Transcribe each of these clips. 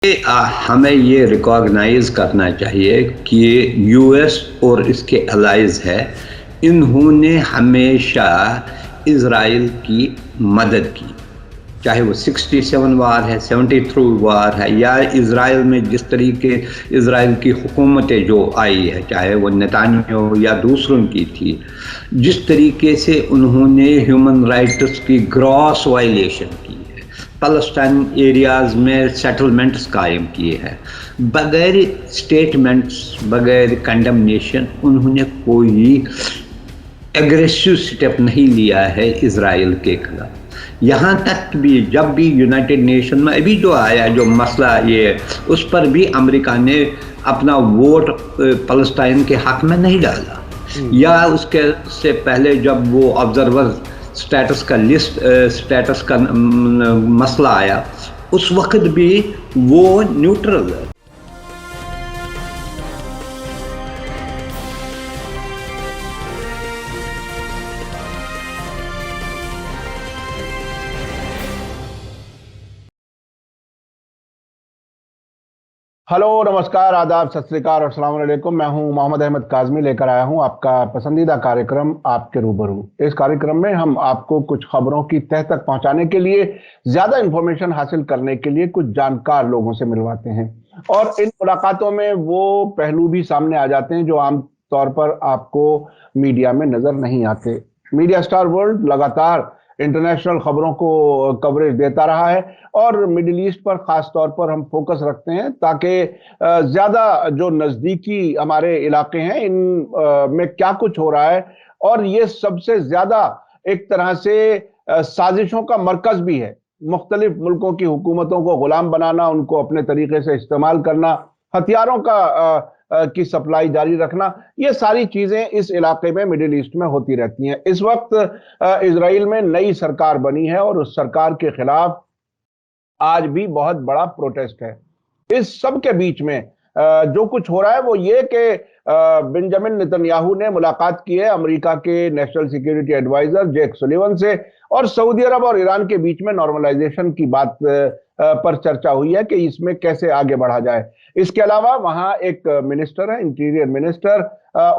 हमें ये रिकॉग्नाइज करना चाहिए कि यूएस और इसके अलाइज है, इन्होंने हमेशा इज़राइल की मदद की, चाहे वो 67 वार है, 73 वार है, या इज़राइल में जिस तरीके इज़राइल की हुकूमतें जो आई है, चाहे वो नेतान्याहू या दूसरों की थी, जिस तरीके से उन्होंने ह्यूमन राइट्स की ग्रॉस वायलेशन की, पैलेस्टाइन एरियाज़ में सेटलमेंट्स कायम किए हैं, बगैर स्टेटमेंट्स, बगैर कंडमनेशन उन्होंने कोई एग्रेसिव स्टेप नहीं लिया है इज़राइल के खिलाफ। यहाँ तक भी जब भी यूनाइटेड नेशन में अभी जो आया जो मसला ये, उस पर भी अमेरिका ने अपना वोट पैलेस्टाइन के हक में नहीं डाला, या उसके से पहले जब वो ऑब्जर्वर स्टेटस का मसला आया, उस वक्त भी वो न्यूट्रल है। हेलो, नमस्कार, आदाब, सत श्री अकाल और अस्सलाम वालेकुम। मैं हूं मोहम्मद अहमद काज़मी, लेकर आया हूं आपका पसंदीदा कार्यक्रम आपके रूबरू। इस कार्यक्रम में हम आपको कुछ खबरों की तह तक पहुंचाने के लिए, ज्यादा इंफॉर्मेशन हासिल करने के लिए कुछ जानकार लोगों से मिलवाते हैं, और इन मुलाकातों में वो पहलू भी सामने आ जाते हैं जो आम तौर पर आपको मीडिया में नजर नहीं आते। मीडिया स्टार वर्ल्ड लगातार इंटरनेशनल खबरों को कवरेज देता रहा है, और मिडिल ईस्ट पर खास तौर पर हम फोकस रखते हैं ताकि ज्यादा जो नजदीकी हमारे इलाके हैं इन में क्या कुछ हो रहा है, और ये सबसे ज्यादा एक तरह से साजिशों का मरकज भी है। मुख्तलिफ मुल्कों की हुकूमतों को गुलाम बनाना, उनको अपने तरीके से इस्तेमाल करना, हथियारों की सप्लाई जारी रखना, ये सारी चीजें इस इलाके में मिडिल ईस्ट में होती रहती हैं। इस वक्त इजराइल में नई सरकार बनी है और उस सरकार के खिलाफ आज भी बहुत बड़ा प्रोटेस्ट है। इस सब के बीच में जो कुछ हो रहा है वो ये कि बेंजामिन नेतन्याहू ने मुलाकात की है अमेरिका के national security adviser Jake Sullivan से, और सऊदी अरब और ईरान के बीच में नॉर्मलाइजेशन की बात पर चर्चा हुई है कि इसमें कैसे आगे बढ़ा जाए। इसके अलावा वहां एक मिनिस्टर है, इंटीरियर मिनिस्टर,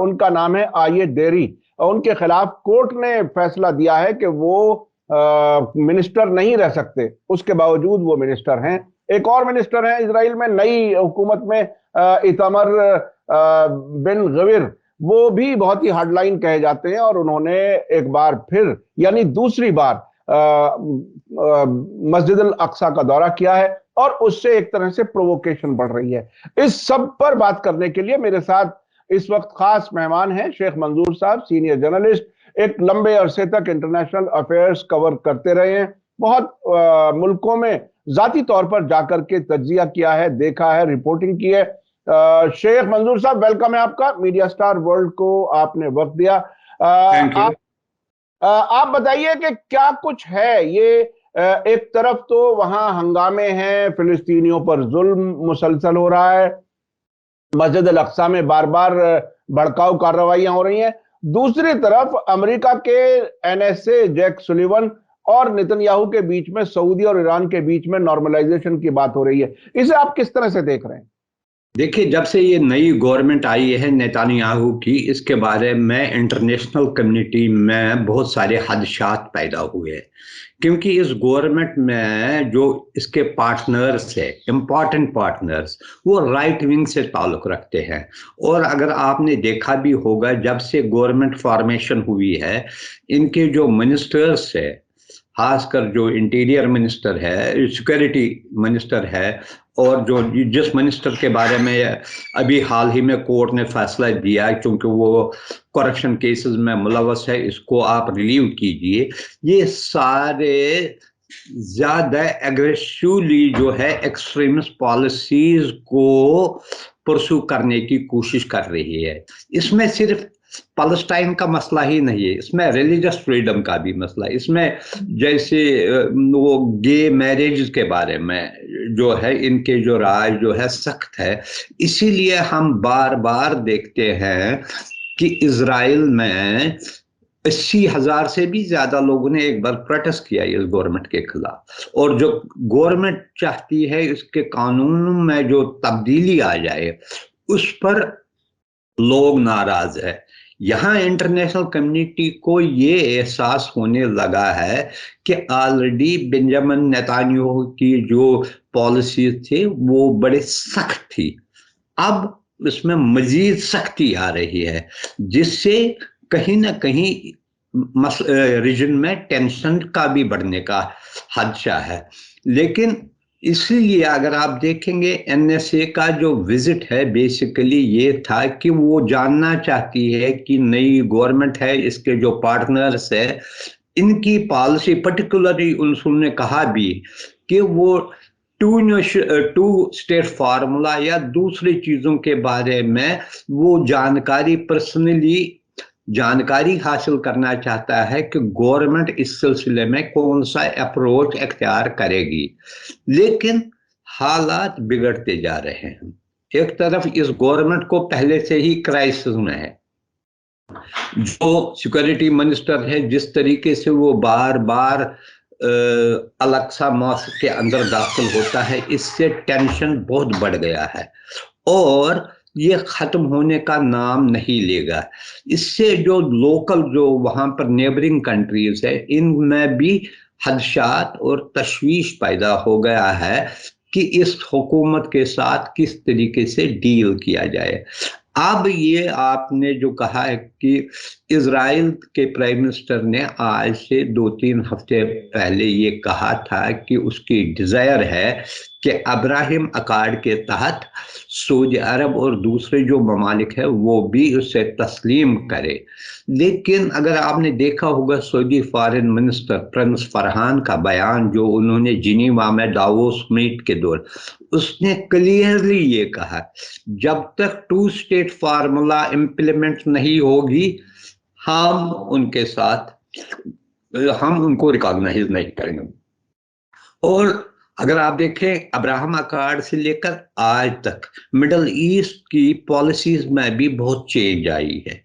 उनका नाम है आये देरी। उनके खिलाफ कोर्ट ने फैसला दिया है कि वो मिनिस्टर नहीं रह सकते, उसके बावजूद वो मिनिस्टर हैं। एक और मिनिस्टर हैं इजराइल में नई हुकूमत में, इतामर बिन गविर, वो भी बहुत ही हार्डलाइन कहे जाते हैं, और उन्होंने एक बार फिर यानी दूसरी बार मस्जिद अल अक्सा का दौरा किया है, और उससे एक तरह से प्रोवोकेशन बढ़ रही है। इस सब पर बात करने के लिए मेरे साथ इस वक्त खास मेहमान हैं शेख मंजूर साहब, सीनियर जर्नलिस्ट, एक लंबे अरसे तक इंटरनेशनल अफेयर्स कवर करते रहे हैं, बहुत मुल्कों में जाती तौर पर जाकर के तज्जिया किया है, देखा है, रिपोर्टिंग की है। शेख मंजूर साहब, वेलकम है आपका, मीडिया स्टार वर्ल्ड को आपने वक्त दिया। आप बताइए कि क्या कुछ है ये। एक तरफ तो वहां हंगामे हैं, फिलिस्तीनियों पर जुल्म मुसलसल हो रहा है, मस्जिद अल अक्सा में बार बार भड़काऊ कार्रवाइयां हो रही हैं, दूसरी तरफ अमेरिका के एनएसए जैक सुलिवन और नेतन्याहू के बीच में, सऊदी और ईरान के बीच में नॉर्मलाइजेशन की बात हो रही है। इसे आप किस तरह से देख रहे हैं? देखिए, जब से ये नई गवर्नमेंट आई है नेतान्याहू की, इसके बारे में इंटरनेशनल कम्युनिटी में बहुत सारे खदशात पैदा हुए हैं, क्योंकि इस गवर्नमेंट में जो इसके पार्टनर्स है, इम्पॉर्टेंट पार्टनर्स, वो राइट विंग से ताल्लुक़ रखते हैं। और अगर आपने देखा भी होगा, जब से गवर्नमेंट फॉर्मेशन हुई है, इनके जो मिनिस्टर्स है, खासकर जो इंटीरियर मिनिस्टर है, सिक्योरिटी मिनिस्टर है, और जो जिस मिनिस्टर के बारे में अभी हाल ही में कोर्ट ने फैसला दिया क्योंकि वो करप्शन केसेस में मुलवस है, इसको आप रिलीव कीजिए, ये सारे ज्यादा एग्रेसिवली जो है एक्सट्रीमिस्ट पॉलिसीज को परसू करने की कोशिश कर रही है। इसमें सिर्फ पैलेस्टाइन का मसला ही नहीं है, इसमें रिलीजियस फ्रीडम का भी मसला है। इसमें जैसे वो गे मैरिज के बारे में जो है, इनके जो राय जो है सख्त है। इसीलिए हम बार बार देखते हैं कि इज़राइल में 80,000 से भी ज्यादा लोगों ने एक बार प्रोटेस्ट किया इस गवर्नमेंट के खिलाफ। और जो गवर्नमेंट चाहती है इसके कानून में जो तब्दीली आ जाए, उस पर लोग नाराज है। यहाँ इंटरनेशनल कम्युनिटी को ये एहसास होने लगा है कि ऑलरेडी बेंजामिन नेतान्याहू की जो पॉलिसी थी वो बड़े सख्त थी। अब इसमें मजीद सख्ती आ रही है, जिससे कहीं ना कहीं रीजन में टेंशन का भी बढ़ने का खदशा है। लेकिन इसलिए अगर आप देखेंगे एनएसए का जो विजिट है, बेसिकली ये था कि वो जानना चाहती है कि नई गवर्नमेंट है, इसके जो पार्टनर्स है, इनकी पॉलिसी पर्टिकुलरली उन्होंने कहा भी कि वो टू स्टेट फार्मूला या दूसरी चीजों के बारे में वो जानकारी हासिल करना चाहता है कि गवर्नमेंट इस सिलसिले में कौन सा अप्रोच इख्तियार करेगी। लेकिन हालात बिगड़ते जा रहे हैं। एक तरफ इस गवर्नमेंट को पहले से ही क्राइसिस में है। जो सिक्योरिटी मिनिस्टर है, जिस तरीके से वो बार बार अल-अक्सा मॉस्क के अंदर दाखिल होता है, इससे टेंशन बहुत बढ़ गया है और ये खत्म होने का नाम नहीं लेगा। इससे जो लोकल जो वहां पर नेबरिंग कंट्रीज है, इनमें भी खदशात और तशवीश पैदा हो गया है कि इस हुकूमत के साथ किस तरीके से डील किया जाए। अब ये आपने जो कहा है कि इजराइल के प्राइम मिनिस्टर ने आज से 2-3 हफ्ते पहले ये कहा था कि उसकी डिजायर है कि अब्राहिम अकॉर्ड के तहत सऊदी अरब और दूसरे जो ममालिक है वो भी उसे तस्लीम करे। लेकिन अगर आपने देखा होगा Saudi foreign minister Prince Farhan का बयान जो उन्होंने जिनीवा में दावोस मीट के दौर, उसने क्लियरली ये कहा जब तक टू स्टेट फार्मूला इम्प्लीमेंट नहीं होगी हम उनको रिकॉग्नाइज नहीं करेंगे। और अगर आप देखें अब्राहम अकॉर्ड से लेकर आज तक मिडल ईस्ट की पॉलिसीज में भी बहुत चेंज आई है।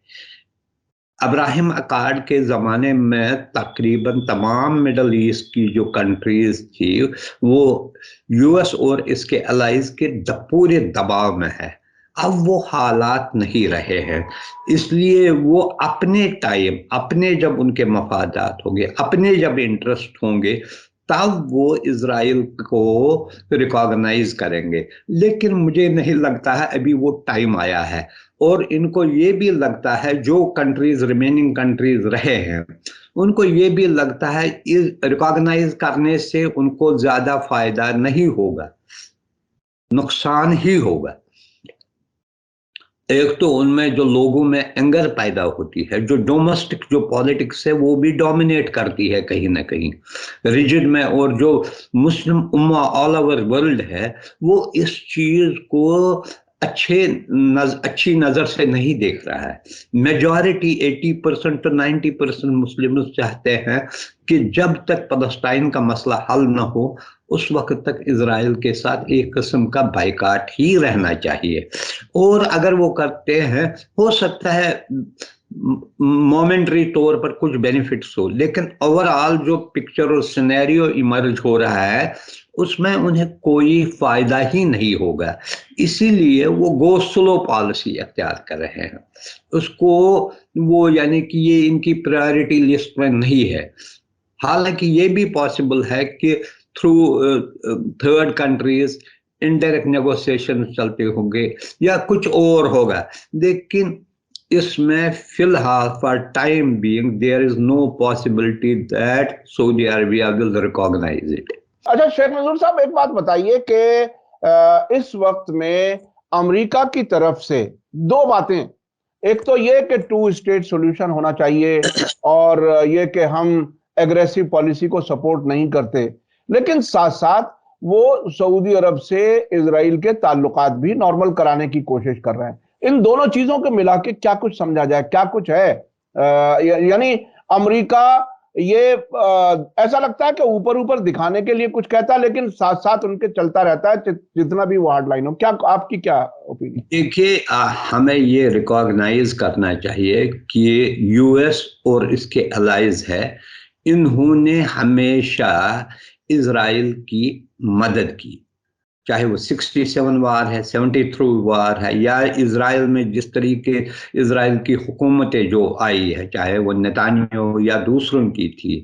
अब्राहम अकॉर्ड के ज़माने में तकरीबन तमाम मिडल ईस्ट की जो कंट्रीज थी वो यूएस और इसके अलाइज के पूरे दबाव में है। अब वो हालात नहीं रहे हैं, इसलिए वो अपने टाइम, अपने जब उनके मफादात होंगे, अपने जब इंटरेस्ट होंगे, तब वो इजराइल को रिकॉग्नाइज करेंगे। लेकिन मुझे नहीं लगता है अभी वो टाइम आया है। और इनको ये भी लगता है, जो कंट्रीज रिमेनिंग कंट्रीज रहे हैं उनको ये भी लगता है इस रिकॉग्नाइज करने से उनको ज्यादा फायदा नहीं होगा, नुकसान ही होगा। एक तो उनमें जो लोगों में एंगर पैदा होती है, जो डोमेस्टिक जो पॉलिटिक्स है वो भी डोमिनेट करती है कहीं ना कहीं रीजन में, और जो मुस्लिम उम्मा ऑल ओवर वर्ल्ड है वो इस चीज को अच्छी नजर से नहीं देख रहा है। मेजॉरिटी 80% to 90% मुस्लिम चाहते हैं कि जब तक फलस्तीन का मसला हल न हो उस वक्त तक इजराइल के साथ एक किस्म का बाइकाट ही रहना चाहिए। और अगर वो करते हैं, हो सकता है मोमेंटरी तौर पर कुछ बेनिफिट्स हो, लेकिन ओवरऑल जो पिक्चर और सिनेरियो इमर्ज हो रहा है उसमें उन्हें कोई फायदा ही नहीं होगा। इसीलिए वो गो स्लो पॉलिसी अख्तियार कर रहे हैं उसको, वो यानी कि ये इनकी प्रायोरिटी लिस्ट में नहीं है। हालांकि ये भी पॉसिबल है कि through third countries indirect negotiation चलते होंगे या कुछ और होगा, लेकिन इसमें फिलहाल for time being there is no possibility that Saudi Arabia will recognize it. अच्छा शेख मंजूर साहब, एक बात बताइए कि इस वक्त में अमेरिका की तरफ से दो बातें, एक तो ये कि टू स्टेट सॉल्यूशन होना चाहिए और ये कि हम एग्रेसिव पॉलिसी को सपोर्ट नहीं करते, लेकिन साथ साथ वो सऊदी अरब से इजराइल के ताल्लुकात भी नॉर्मल कराने की कोशिश कर रहे हैं। इन दोनों चीजों को मिला के क्या कुछ समझा जाए, क्या कुछ है? यानी अमेरिका ये ऐसा लगता है कि ऊपर ऊपर दिखाने के लिए कुछ कहता है, लेकिन साथ साथ उनके चलता रहता है जितना भी वो हार्ड लाइन हो। क्या आपकी क्या ओपिनियन? देखिए, हमें ये रिकॉग्नाइज करना चाहिए कि यूएस और इसके अलाइज है, इन्होंने हमेशा इजराइल की मदद की। चाहे वो 67 वार है, 73 वार है, या इसराइल में जिस तरीके इसराइल की हुकूमतें जो आई है, चाहे वो नेतान्याहू या दूसरों की थी,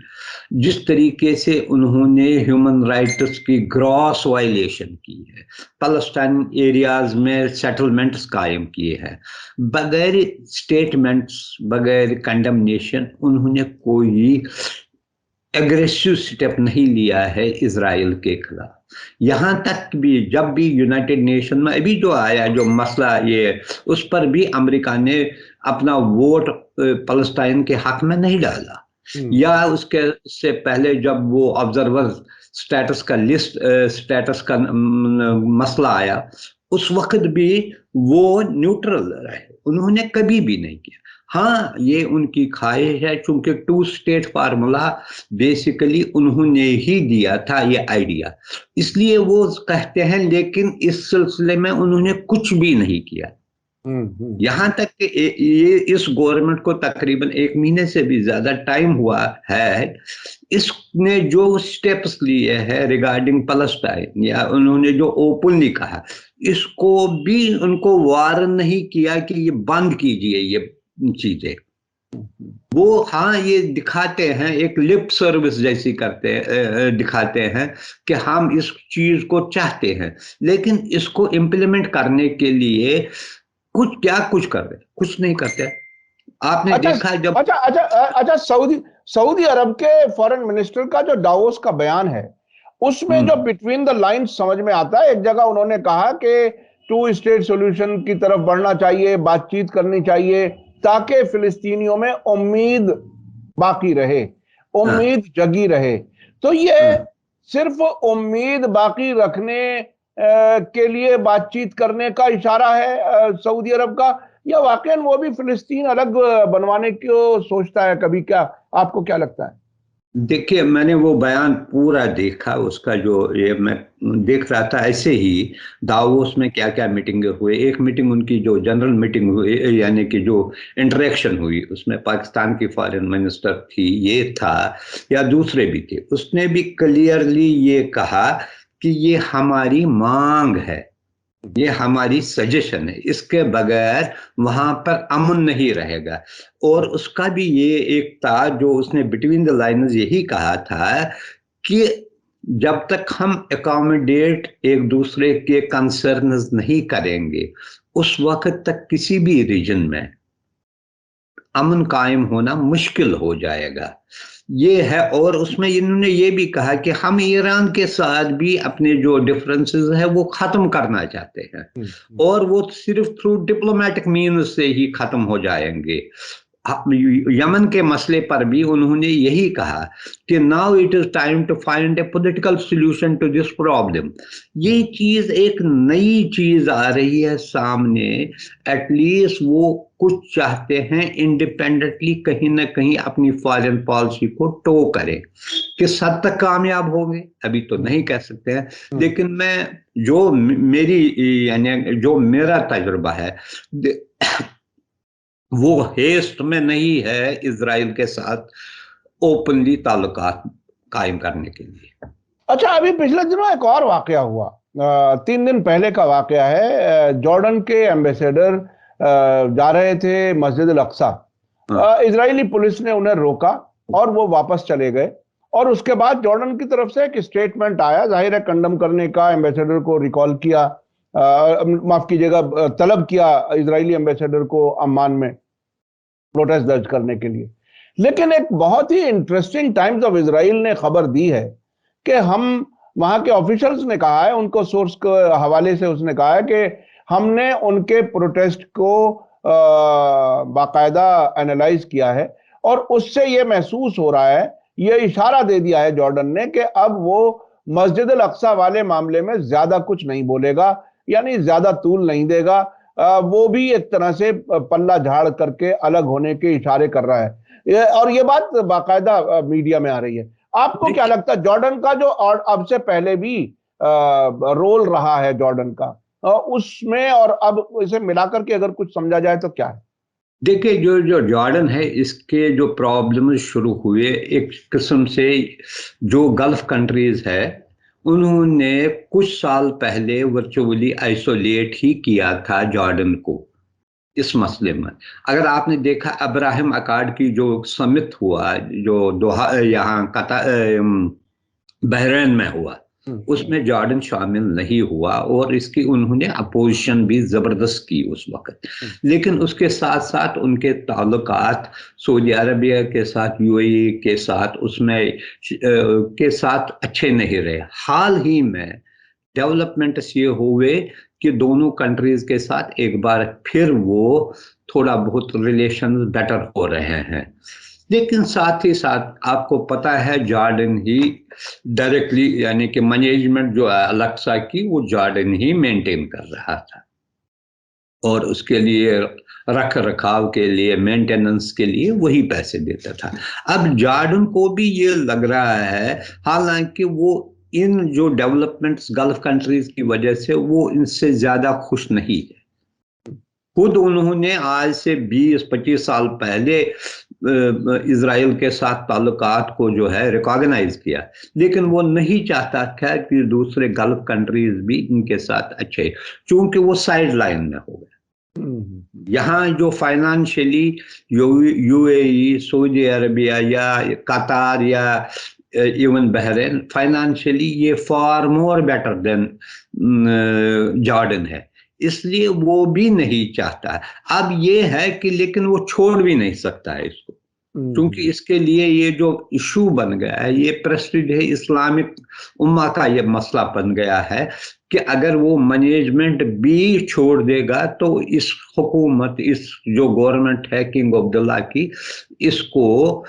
जिस तरीके से उन्होंने ह्यूमन राइट्स की ग्रॉस वायलेशन की है, पैलेस्टाइन एरियाज में सेटलमेंट्स कायम किए हैं, बगैर स्टेटमेंट्स, बगैर कंडेमनेशन उन्होंने कोई एग्रेसिव स्टेप नहीं लिया है इसराइल के खिलाफ। यहाँ तक भी जब भी यूनाइटेड नेशन में अभी जो आया जो मसला ये, उस पर भी अमेरिका ने अपना वोट पैलेस्टाइन के हक में नहीं डाला। या उसके से पहले जब वो ऑब्जर्वर स्टेटस का लिस्ट स्टेटस का मसला आया, उस वक्त भी वो न्यूट्रल रहे, उन्होंने कभी भी नहीं किया। हाँ, ये उनकी ख्वाहिश है, चूंकि टू स्टेट फार्मूला बेसिकली उन्होंने ही दिया था ये आइडिया, इसलिए वो कहते हैं, लेकिन इस सिलसिले में उन्होंने कुछ भी नहीं किया। यहां तक कि ये इस गवर्नमेंट को तकरीबन 1 महीने से भी ज्यादा टाइम हुआ है, इसने जो स्टेप्स लिए हैं रिगार्डिंग पैलेस्टाइन, या उन्होंने जो ओपनली कहा, इसको भी उनको वार्न नहीं किया कि ये बंद कीजिए ये चीजें। वो हाँ ये दिखाते हैं, एक लिप सर्विस जैसी करते दिखाते हैं कि हम इस चीज को चाहते हैं, लेकिन इसको इम्प्लीमेंट करने के लिए कुछ कर रहे, कुछ नहीं करते। आपने देखा जब अच्छा, सऊदी अरब के फॉरेन मिनिस्टर का जो दावोस का बयान है, उसमें जो बिटवीन द लाइंस समझ में आता है, एक जगह उन्होंने कहा कि टू स्टेट सॉल्यूशन की तरफ बढ़ना चाहिए, बातचीत करनी चाहिए, ताकि फिलिस्तीनियों में उम्मीद बाकी रहे, उम्मीद जगी रहे। तो ये सिर्फ उम्मीद बाकी रखने के लिए बातचीत करने का इशारा है सऊदी अरब का, या वाकई वो भी फिलिस्तीन अलग बनवाने को सोचता है कभी? क्या आपको क्या लगता है? देखिए, मैंने वो बयान पूरा देखा, उसका जो ये मैं देख रहा था ऐसे ही दावोस में क्या क्या मीटिंग हुए। एक मीटिंग उनकी जो जनरल मीटिंग हुई, यानी कि जो इंटरेक्शन हुई, उसमें पाकिस्तान की फॉरेन मिनिस्टर थी, ये था, या दूसरे भी थे, उसने भी क्लियरली ये कहा कि ये हमारी मांग है, ये हमारी सजेशन है, इसके बगैर वहां पर अमन नहीं रहेगा। और उसका भी ये एक था जो उसने बिटवीन द लाइन्स यही कहा था कि जब तक हम अकोमोडेट एक दूसरे के कंसर्न्स नहीं करेंगे, उस वक्त तक किसी भी रीजन में अमन कायम होना मुश्किल हो जाएगा। ये है। और उसमें इन्होंने ये भी कहा कि हम ईरान के साथ भी अपने जो डिफरेंसेस है वो खत्म करना चाहते हैं, और वो सिर्फ थ्रू डिप्लोमेटिक मीन्स से ही खत्म हो जाएंगे। यमन के मसले पर भी उन्होंने यही कहा कि now it is time to find a political solution to this problem. ये चीज एक नई चीज आ रही है सामने, एटलीस्ट वो कुछ चाहते हैं इंडिपेंडेंटली कहीं ना कहीं अपनी फॉरेन पॉलिसी को टो करें। किस हद तक कामयाब होंगे अभी तो नहीं कह सकते हैं, लेकिन मैं जो मेरी यानी जो मेरा तजुर्बा है वो हेस्ट में नहीं है इजराइल के साथ ओपनली ताल्लुकात कायम करने के लिए। अच्छा, अभी पिछले दिनों एक और वाकया हुआ, 3 दिन पहले का वाकया है। जॉर्डन के एम्बेसडर जा रहे थे मस्जिद अल अक्सा, इजरायली पुलिस ने उन्हें रोका और वो वापस चले गए, और उसके बाद जॉर्डन की तरफ से एक स्टेटमेंट आया, जाहिर है कंडम करने का, एम्बेसडर को रिकॉल किया, माफ कीजिएगा, तलब किया इजरायली एम्बेसडर को अम्मान में प्रोटेस्ट दर्ज करने के लिए। लेकिन एक बहुत ही इंटरेस्टिंग टाइम्स ऑफ इजराइल ने खबर दी है कि हम, वहां के ऑफिशियल्स ने कहा है, उनको सोर्स के हवाले से उसने कहा है कि हमने उनके प्रोटेस्ट को बाकायदा एनालाइज किया है, और उससे ये महसूस हो रहा है, ये इशारा दे दिया है जॉर्डन ने कि अब वो मस्जिद अल अक्सा वाले मामले में ज्यादा कुछ नहीं बोलेगा, यानी ज्यादा तूल नहीं देगा। वो भी एक तरह से पल्ला झाड़ करके अलग होने के इशारे कर रहा है। और ये बात बाकायदा मीडिया में आ रही है। आपको क्या लगता है जॉर्डन का जो और अब से पहले भी रोल रहा है जॉर्डन का, उसमें और अब इसे मिलाकर के अगर कुछ समझा जाए तो क्या है? देखिए, जो जो जॉर्डन है, इसके जो प्रॉब्लम शुरू हुए एक किस्म से, जो गल्फ कंट्रीज है उन्होंने कुछ साल पहले वर्चुअली आइसोलेट ही किया था जॉर्डन को इस मसले में। अगर आपने देखा अब्राहम अकॉर्ड की जो समिट हुआ, जो दोहा यहाँ कतर बहरीन में हुआ, उसमें जॉर्डन शामिल नहीं हुआ और इसकी उन्होंने अपोजिशन भी जबरदस्त की उस वक्त। लेकिन उसके साथ साथ उनके ताल्लुकात सऊदी अरबिया के साथ, यूएई के साथ, उसमें के साथ अच्छे नहीं रहे। हाल ही में डेवलपमेंट्स ये हुए कि दोनों कंट्रीज के साथ एक बार फिर वो थोड़ा बहुत रिलेशन बेटर हो रहे हैं। लेकिन साथ ही साथ आपको पता है जॉर्डन ही डायरेक्टली, यानी कि मैनेजमेंट जो है अलेक्सा की, वो जॉर्डन ही मेंटेन कर रहा था और उसके लिए रख रखाव के लिए, मेंटेनेंस के लिए वही पैसे देता था। अब जॉर्डन को भी ये लग रहा है, हालांकि वो इन जो डेवलपमेंट्स गल्फ कंट्रीज की वजह से वो इनसे ज्यादा खुश नहीं है। खुद उन्होंने आज से 20-25 साल पहले इजराइल के साथ ताल्लुकात को जो है रिकॉग्नाइज किया, लेकिन वो नहीं चाहता था कि दूसरे गल्फ कंट्रीज भी इनके साथ अच्छे, चूंकि वो साइड लाइन में हो गए। यहाँ जो फाइनेंशियली यूएई, सऊदी अरबिया या कतार या इवन बहरीन, फाइनेंशियली ये फार मोर बेटर देन जॉर्डन है, इसलिए वो भी नहीं चाहता। अब ये है कि लेकिन वो छोड़ भी नहीं सकता है इसको, क्योंकि इसके लिए ये जो इशू बन गया है, ये प्रेस्टीज है इस्लामिक उम्मा का, ये मसला बन गया है कि अगर वो मैनेजमेंट भी छोड़ देगा तो इस हुकूमत, इस जो गवर्नमेंट है किंग अब्दुल्ला की, इसको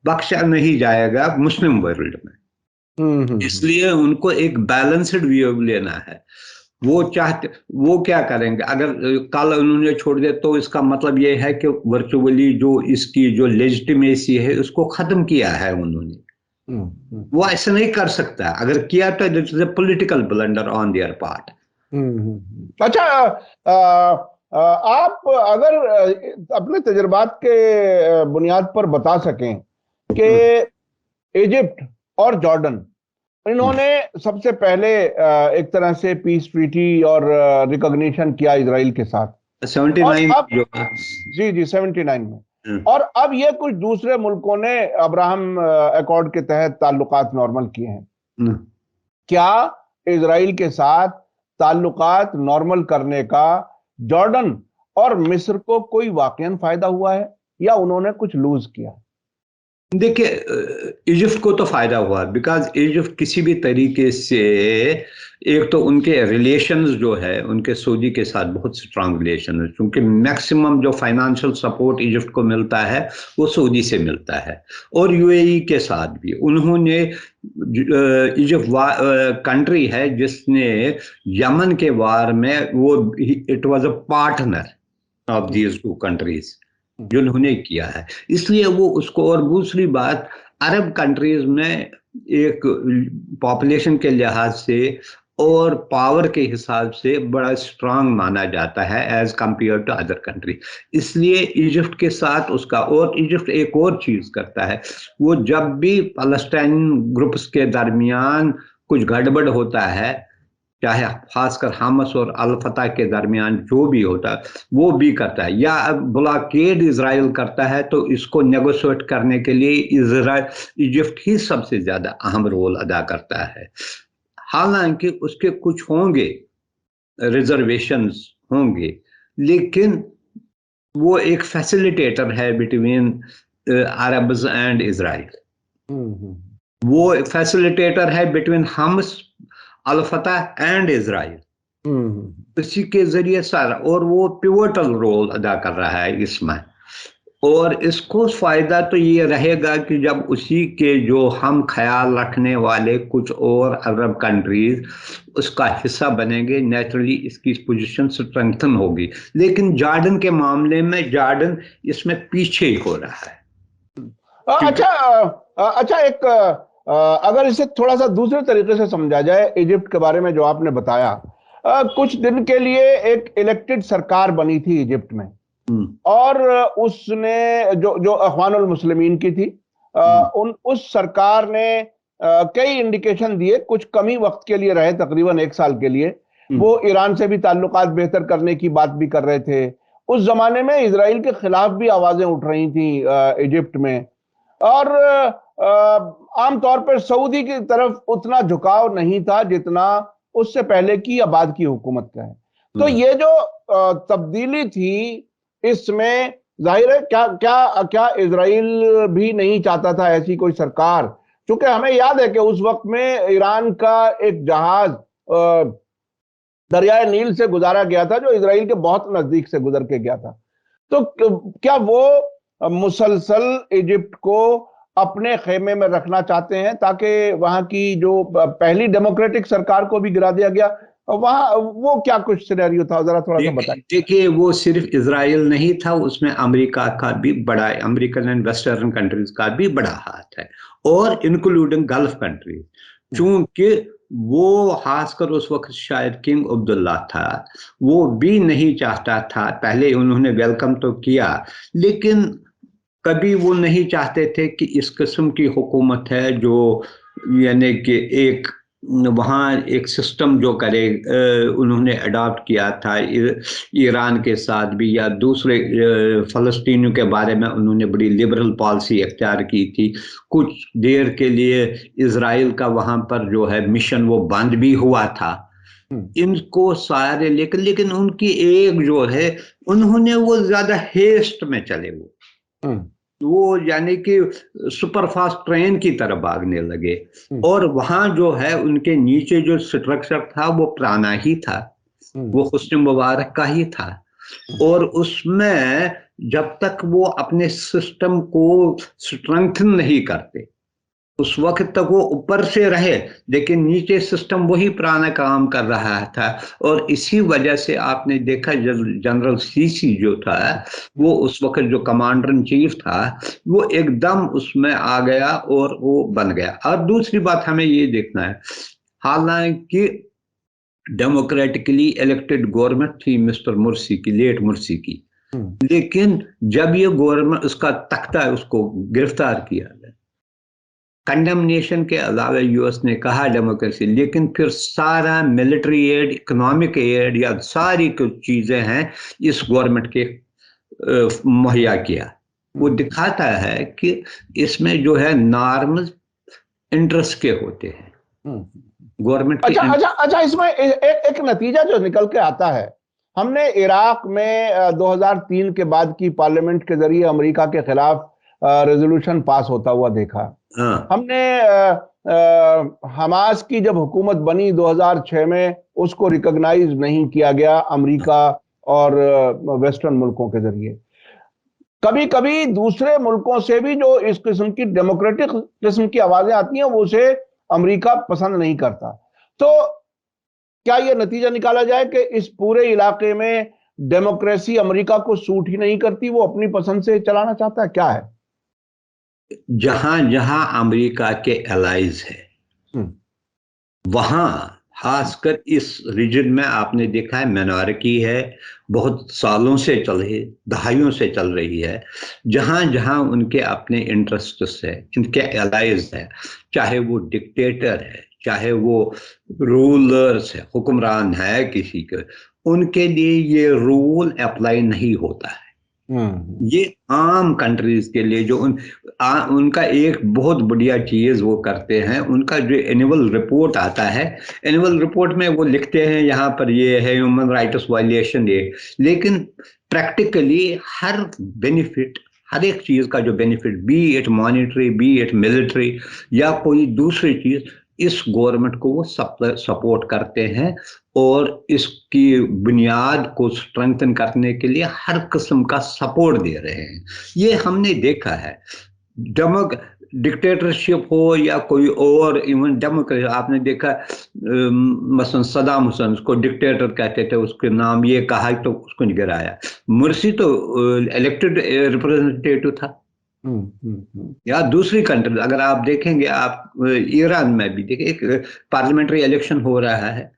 बख्शा नहीं जाएगा मुस्लिम वर्ल्ड में। इसलिए उनको एक बैलेंस्ड व्यू लेना है। वो चाहते, वो क्या करेंगे, अगर कल उन्होंने छोड़ दिया तो इसका मतलब ये है कि वर्चुअली जो इसकी जो लेजिटिमेसी है उसको खत्म किया है उन्होंने। वो ऐसा नहीं कर सकता, अगर किया तो it is a political blunder on their part. अच्छा, आप अगर अपने तजुर्बात के बुनियाद पर बता सकें कि इजिप्ट और जॉर्डन, इन्होंने सबसे पहले एक तरह से पीस ट्रीटी और रिकॉग्निशन किया इजराइल के साथ 79 अब, जी 79 में, और अब ये कुछ दूसरे मुल्कों ने अब्राहम अकॉर्ड के तहत ताल्लुकात नॉर्मल किए हैं। क्या इजराइल के साथ ताल्लुकात नॉर्मल करने का जॉर्डन और मिस्र को कोई वाकईन फायदा हुआ है या उन्होंने कुछ लूज किया? देखिए, इजिप्ट को तो फायदा हुआ, बिकॉज इजिप्ट किसी भी तरीके से, एक तो उनके रिलेशंस जो है उनके सऊदी के साथ बहुत स्ट्रांग रिलेशन है, क्योंकि मैक्सिमम जो फाइनेंशियल सपोर्ट इजिप्ट को मिलता है वो सऊदी से मिलता है, और यूएई के साथ भी उन्होंने, इजिप्ट कंट्री है जिसने यमन के वार में वो, it was a partner of these two countries जिन्होंने किया है, इसलिए वो उसको। और दूसरी बात, अरब कंट्रीज में एक पॉपुलेशन के लिहाज से और पावर के हिसाब से बड़ा स्ट्रांग माना जाता है as compare to other country, इसलिए इजिप्ट के साथ उसका। और इजिप्ट एक और चीज करता है, वो जब भी फलस्तीन ग्रुप्स के दरमियान कुछ गड़बड़ होता है, चाहे खासकर हमास और अल फतह के दरमियान जो भी होता है, वो भी करता है, या ब्लॉकेड इजराइल करता है, तो इसको नेगोशिएट करने के लिए इजिप्ट ही सबसे ज्यादा अहम रोल अदा करता है। हालांकि उसके कुछ होंगे, रिजर्वेशंस होंगे, लेकिन वो एक फैसिलिटेटर है बिटवीन अरब्स एंड इजराइल। वो फैसिलिटेटर है बिटवीन हम्स, अल फतह एंड इजराइल। इसी के जरिए सारा, और वो पिवोटल रोल अदा कर रहा है इसमें। और इसको फायदा तो ये रहेगा कि जब उसी के जो हम ख्याल रखने वाले कुछ और अरब कंट्रीज उसका हिस्सा बनेंगे, नेचुरली इसकी पोजीशन स्ट्रेंथन होगी। लेकिन जॉर्डन के मामले में जॉर्डन इसमें पीछे हो रहा है। अच्छा, अच्छा, एक अगर इसे थोड़ा सा दूसरे तरीके से समझा जाए, इजिप्ट के बारे में जो आपने बताया, कुछ दिन के लिए एक इलेक्टेड सरकार बनी थी इजिप्ट में, और उसने जो जो अख्वानुल मुस्लिमीन की थी, उस सरकार ने कई इंडिकेशन दिए, कुछ कम ही वक्त के लिए रहे, तकरीबन 1 साल के लिए। वो ईरान से भी ताल्लुकात बेहतर करने की बात भी कर रहे थे। उस जमाने में इजराइल के खिलाफ भी आवाजें उठ रही थी इजिप्ट में, और आमतौर पर सऊदी की तरफ उतना झुकाव नहीं था जितना उससे पहले की या बाद की हुकूमत का है। तो ये जो तब्दीली थी, इसमें जाहिर है क्या क्या क्या इजराइल भी नहीं चाहता था ऐसी कोई सरकार, क्योंकि हमें याद है कि उस वक्त में ईरान का एक जहाज दरियाए नील से गुजारा गया था, जो इजराइल के बहुत नजदीक से गुजर के गया था। तो क्या वो मुसलसल इजिप्ट को अपने खेमे में रखना चाहते हैं, ताकि वहां की जो पहली डेमोक्रेटिक सरकार को भी गिरा दिया गया, वहां वो क्या कुछ सिनेरियो था, जरा थोड़ा सा बताइए। देखिए, वो सिर्फ इजराइल नहीं था, उसमें अमेरिका का भी बड़ा, अमेरिकन एंड वेस्टर्न कंट्रीज का भी बड़ा हाथ है, और इंक्लूडिंग गल्फ कंट्रीज। चूंकि वो खासकर उस वक्त शायद किंग अब्दुल्ला था, वो भी नहीं चाहता था, पहले उन्होंने वेलकम तो किया, लेकिन कभी वो नहीं चाहते थे कि इस किस्म की हुकूमत है जो यानी कि एक वहाँ एक सिस्टम जो करे, उन्होंने अडॉप्ट किया था ईरान के साथ भी, या दूसरे फ़लस्तीनियों के बारे में उन्होंने बड़ी लिबरल पॉलिसी अख्तियार की थी। कुछ देर के लिए इजराइल का वहाँ पर जो है मिशन वो बंद भी हुआ था। इनको सारे लेकिन उनकी एक जो है, उन्होंने वो ज्यादा हेस्ट में चले, वो यानी कि सुपरफास्ट ट्रेन की तरह भागने लगे, और वहां जो है उनके नीचे जो स्ट्रक्चर था वो पुराना ही था, वो हुस्न मुबारक का ही था, और उसमें जब तक वो अपने सिस्टम को स्ट्रेंथन नहीं करते उस वक्त तक वो ऊपर से रहे, लेकिन नीचे सिस्टम वही पुराना काम कर रहा था। और इसी वजह से आपने देखा जनरल सीसी जो था, वो उस वक्त जो कमांडर इन चीफ था, वो एकदम उसमें आ गया और वो बन गया। और दूसरी बात हमें ये देखना है, हालांकि डेमोक्रेटिकली इलेक्टेड गवर्नमेंट थी मिस्टर मुर्सी की, लेट मुर्सी की, लेकिन जब ये गवर्नमेंट उसका तख्ता है उसको गिरफ्तार किया गया, कंडेमनेशन के अलावा यूएस ने कहा डेमोक्रेसी, लेकिन फिर सारा मिलिट्री एड, इकोनॉमिक एड या सारी कुछ चीजें हैं इस गवर्नमेंट के मुहैया किया। वो दिखाता है कि इसमें जो है नॉर्मल इंटरेस्ट के होते हैं गवर्नमेंट के। अच्छा, इसमें एक नतीजा जो निकल के आता है, हमने इराक में 2003 के बाद की पार्लियामेंट के जरिए अमेरिका के खिलाफ रेजोल्यूशन पास होता हुआ देखा। हमने हमास की जब हुकूमत बनी 2006 में, उसको रिकॉग्नाइज नहीं किया गया अमेरिका और वेस्टर्न मुल्कों के जरिए। कभी कभी दूसरे मुल्कों से भी जो इस किस्म की डेमोक्रेटिक किस्म की आवाजें आती हैं, वो उसे अमेरिका पसंद नहीं करता। तो क्या यह नतीजा निकाला जाए कि इस पूरे इलाके में डेमोक्रेसी अमेरिका को सूट ही नहीं करती, वो अपनी पसंद से चलाना चाहता है, क्या है? जहां जहां अमेरिका के एलाइज है, वहां खासकर इस रीजन में आपने देखा है मिनॉरिटी है, बहुत सालों से चले, दहाइयों से चल रही है। जहां जहां उनके अपने इंटरेस्ट्स है, इनके एलाइज है, चाहे वो डिक्टेटर है, चाहे वो रूलर्स है, हुक्मरान है किसी के, उनके लिए ये रूल अप्लाई नहीं होता है। ये आम कंट्रीज के लिए जो उनका एक बहुत बढ़िया चीज वो करते हैं, उनका जो एनुअल रिपोर्ट आता है, एनुअल रिपोर्ट में वो लिखते हैं यहाँ पर ये है ह्यूमन राइट्स वायलेशन ये, लेकिन प्रैक्टिकली हर बेनिफिट, हर एक चीज का जो benefit, B it monetary, B it military या कोई दूसरी चीज, इस गवर्नमेंट को वो सपोर्ट करते हैं और इसकी बुनियाद को स्ट्रेंथन करने के लिए हर किस्म का सपोर्ट दे रहे हैं। ये हमने देखा है। डिक्टेटरशिप हो या कोई और, इवन डेमोक्रेसी, आपने देखा मसलन सदाम हुसैन, उसको डिक्टेटर कहते थे, उसके नाम ये कहा तो उसको नहीं गिराया। मुर्सी तो इलेक्टेड रिप्रेजेंटेटिव था। या दूसरी कंट्री अगर आप देखेंगे, आप ईरान में भी देखें, एक पार्लियामेंट्री इलेक्शन हो रहा है,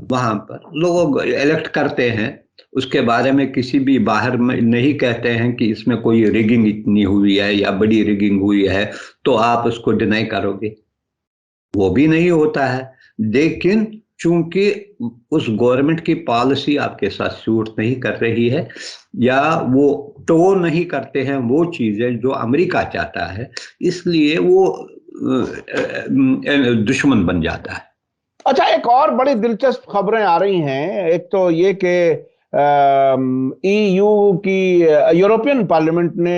वहां पर लोग इलेक्ट करते हैं, उसके बारे में किसी भी बाहर में नहीं कहते हैं कि इसमें कोई रिगिंग इतनी हुई है या बड़ी रिगिंग हुई है, तो आप उसको डिनाई करोगे, वो भी नहीं होता है। लेकिन चूंकि उस गवर्नमेंट की पॉलिसी आपके साथ सूट नहीं कर रही है, या वो टो नहीं करते हैं वो चीजें जो अमेरिका चाहता है, इसलिए वो दुश्मन बन जाता है। अच्छा, एक और बड़ी दिलचस्प खबरें आ रही हैं। एक तो ये कि ईयू की यूरोपियन पार्लियामेंट ने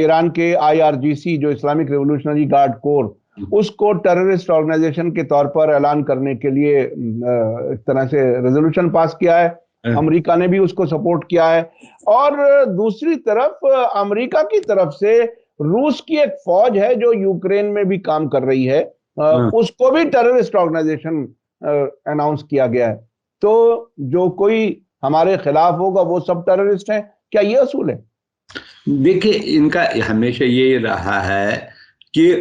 ईरान के आईआरजीसी, जो इस्लामिक रिवॉल्यूशनरी गार्ड कोर, उसको टेररिस्ट ऑर्गेनाइजेशन के तौर पर ऐलान करने के लिए एक तरह से रेजोल्यूशन पास किया है। अमेरिका ने भी उसको सपोर्ट किया है। और दूसरी तरफ अमेरिका की तरफ से रूस की एक फौज है जो यूक्रेन में भी काम कर रही है, उसको भी टेररिस्ट ऑर्गेनाइजेशन अनाउंस किया गया है। तो जो कोई हमारे खिलाफ होगा वो सब टेररिस्ट हैं, क्या ये असूल है? देखिए, इनका हमेशा ये रहा है कि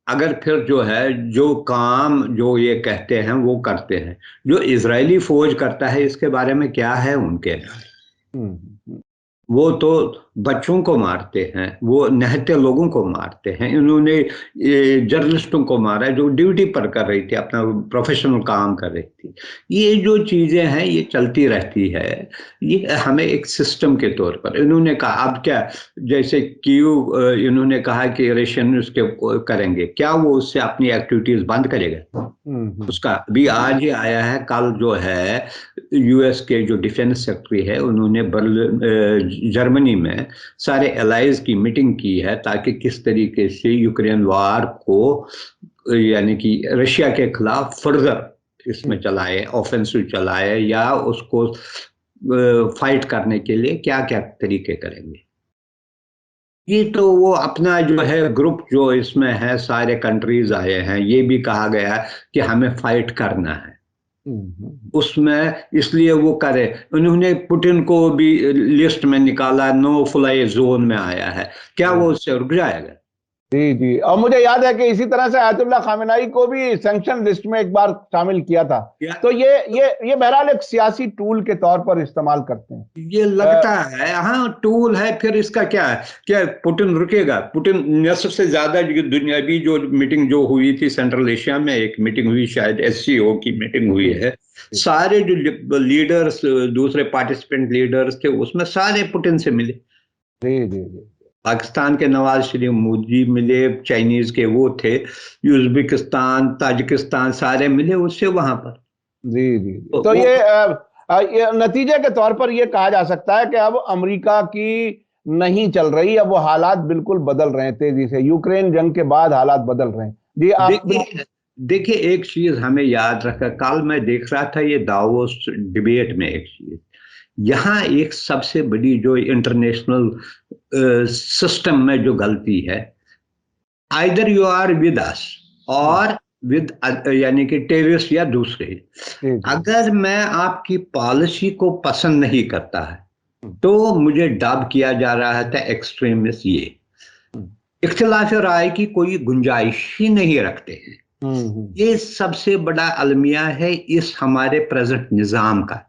अगर फिर जो है, जो काम जो ये कहते हैं वो करते हैं। जो इजरायली फौज करता है, इसके बारे में क्या है उनके, वो तो बच्चों को मारते हैं, वो नहते लोगों को मारते हैं। इन्होंने जर्नलिस्टों को मारा जो ड्यूटी पर कर रही थी, अपना प्रोफेशनल काम कर रही थी। ये जो चीजें हैं ये चलती रहती है। ये हमें एक सिस्टम के तौर पर इन्होंने कहा, अब क्या, जैसे इन्होंने कहा कि रशियन उसके करेंगे, क्या वो उससे अपनी एक्टिविटीज बंद करेगा? उसका अभी आज ही आया है, कल जो है यूएस के जो डिफेंस सेक्रेटरी है, उन्होंने जर्मनी में सारे एलाइज की मीटिंग की है, ताकि किस तरीके से यूक्रेन वार को, यानी कि रशिया के खिलाफ फर्दर इसमें चलाए, ऑफेंसिव चलाए, या उसको फाइट करने के लिए क्या क्या तरीके करेंगे। ये तो वो अपना जो है ग्रुप जो इसमें है, सारे कंट्रीज आए हैं, ये भी कहा गया है कि हमें फाइट करना है उसमें, इसलिए वो करे। उन्होंने पुतिन को भी लिस्ट में निकाला, नो फ्लाई जोन में आया है, क्या वो उससे रुक जाएगा? जी जी। और मुझे याद है कि इसी तरह से आयतुल्लाह खामेनेई को भी सैंक्शन लिस्ट में एक बार शामिल किया था। तो ये बहरहाल एक सियासी टूल के तौर पर इस्तेमाल करते हैं, ये लगता है। हाँ, टूल है। फिर इसका क्या है, क्या पुतिन रुकेगा? पुतिन सबसे ज्यादा दुनियावी जो मीटिंग जो हुई थी सेंट्रल एशिया में, एक मीटिंग हुई, शायद एससीओ की मीटिंग हुई है, सारे जो लीडर्स, दूसरे पार्टिसिपेंट लीडर्स थे, उसमें सारे पुतिन से मिले। जी जी जी। पाकिस्तान के नवाज शरीफ मोदी मिले, चाइनीज के वो थे, उज्बेकिस्तान, ताजिकिस्तान, सारे मिले उससे वहां पर। जी जी। तो ये नतीजे के तौर पर ये कहा जा सकता है कि अब अमेरिका की नहीं चल रही, अब वो हालात बिल्कुल बदल रहे हैं तेजी से। यूक्रेन जंग के बाद हालात बदल रहे हैं। जी, आप देखिए, एक चीज हमें याद रखा, कल मैं देख रहा था ये दावोस डिबेट में, एक चीज यहाँ एक सबसे बड़ी जो इंटरनेशनल सिस्टम में जो गलती है, either you are with us or with, यानी कि टेररिस्ट या दूसरे। अगर मैं आपकी पॉलिसी को पसंद नहीं करता है तो मुझे डब किया जा रहा था एक्सट्रीमिस्ट। ये इख्तिलाफ राय की कोई गुंजाइश ही नहीं रखते हैं। ये सबसे बड़ा अलमिया है इस हमारे प्रेजेंट निजाम का।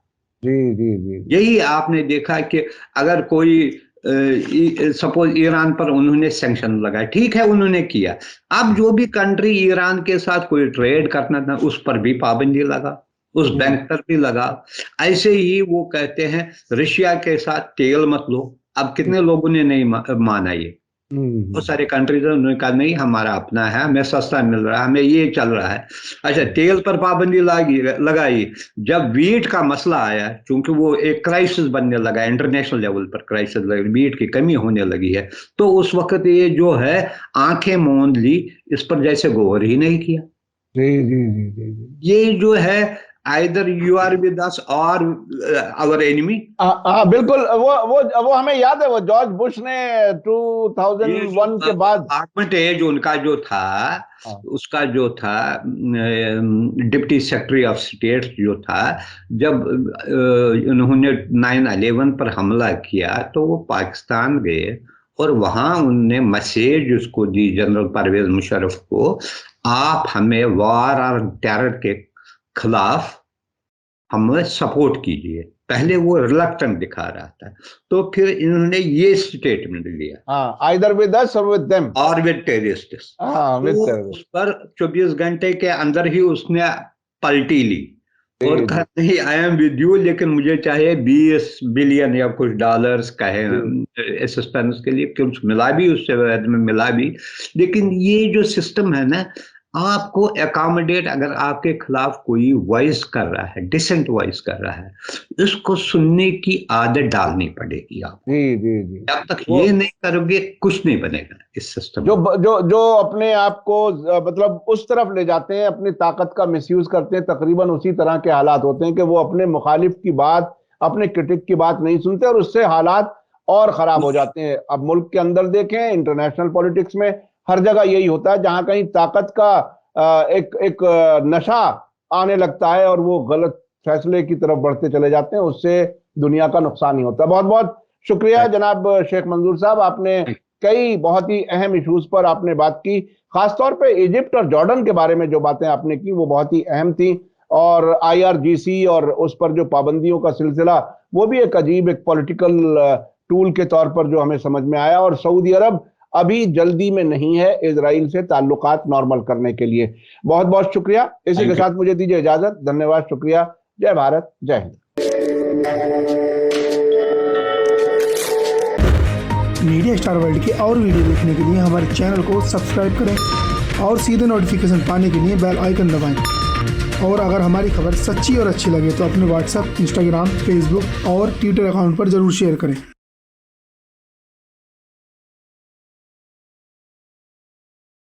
जी जी जी। यही आपने देखा कि अगर कोई सपोज ईरान पर उन्होंने सैंक्शन लगाए, ठीक है, उन्होंने किया, अब जो भी कंट्री ईरान के साथ कोई ट्रेड करना था उस पर भी पाबंदी लगा, उस बैंक पर भी लगा। ऐसे ही वो कहते हैं रशिया के साथ तेल मत लो। अब कितने लोगों ने नहीं माना ये, बहुत सारे कंट्रीज उन्होंने कहा नहीं, हमारा अपना है, हमें सस्ता मिल रहा है, हमें ये चल रहा है। अच्छा, तेल पर पाबंदी लगाई। जब वीट का मसला आया, क्योंकि वो एक क्राइसिस बनने लगा, इंटरनेशनल लेवल पर क्राइसिस, वीट की कमी होने लगी है, तो उस वक्त ये जो है आंखें मूंद ली, इस पर जैसे गौर ही नहीं किया। जी जी जी जी जी। ये जो है either you are with us or our enemy. हाँ बिल्कुल, वो हमें याद है, वो जॉर्ज बुश ने ये जो 2001 के बाद। डिपार्टमेंट है जो उनका जो था, हाँ उसका जो था डिप्टी सेक्रेटरी ऑफ स्टेट जो था, जब उन्होंने 9/11 पर हमला किया तो वो पाकिस्तान गए और वहां उनने मैसेज उसको दी जनरल परवेज मुशर्रफ को, आप हमें वार और टेरर के खिलाफ हमें सपोर्ट कीजिए। पहले वो रिलक्टेंट दिखा रहा था, तो फिर इन्होंने ये स्टेटमेंट दिया, हाँ, either with us or with them. और विद टेररिस्ट्स। हाँ, विद तो टेररिस्ट। उस पर 24 घंटे के अंदर ही उसने पलटी ली और जी कहा जी नहीं, आई एम विद यू, लेकिन मुझे चाहिए 20 बिलियन या कुछ डॉलर्स कहे जी असिस्टेंस के लिए। कुछ मिला भी, उससे बाद में मिला भी। लेकिन ये जो सिस्टम है ना, आपको अकोमोडेट, अगर आपके खिलाफ कोई वॉइस कर रहा है, डिसेंट वॉइस कर रहा है, इसको सुनने की आदत डालनी पड़ेगी आप। जी जी जी। जब तक वो ये नहीं करोगे कुछ नहीं बनेगा इस सिस्टम जो में। जो जो अपने आप को मतलब उस तरफ ले जाते हैं, अपनी ताकत का मिसयूज करते हैं, तकरीबन उसी तरह के हालात होते हैं कि वो अपने मुखालिफ की बात, अपने क्रिटिक की बात नहीं सुनते और उससे हालात और खराब हो जाते हैं। अब मुल्क के अंदर देखें, इंटरनेशनल पॉलिटिक्स में हर जगह यही होता है, जहां कहीं ताकत का एक नशा आने लगता है और वो गलत फैसले की तरफ बढ़ते चले जाते हैं, उससे दुनिया का नुकसान ही होता है। बहुत बहुत शुक्रिया जनाब शेख मंजूर साहब, आपने कई बहुत ही अहम इश्यूज पर आपने बात की। खासतौर पे इजिप्ट और जॉर्डन के बारे में जो बातें आपने की वो बहुत ही अहम थी, और आईआरजीसी और उस पर जो पाबंदियों का सिलसिला, वो भी एक अजीब एक पॉलिटिकल टूल के तौर पर जो हमें समझ में आया। और सऊदी अरब अभी जल्दी में नहीं है इजराइल से ताल्लुकात नॉर्मल करने के लिए। बहुत बहुत शुक्रिया। इसी के साथ मुझे दीजिए इजाजत। धन्यवाद, शुक्रिया। जय भारत, जय हिंद। मीडिया स्टार वर्ल्ड के और वीडियो देखने के लिए हमारे चैनल को सब्सक्राइब करें और सीधे नोटिफिकेशन पाने के लिए बेल आइकन दबाएं। और अगर हमारी खबर सच्ची और अच्छी लगे तो अपने व्हाट्सएप, इंस्टाग्राम, फेसबुक और ट्विटर अकाउंट पर ज़रूर शेयर करें।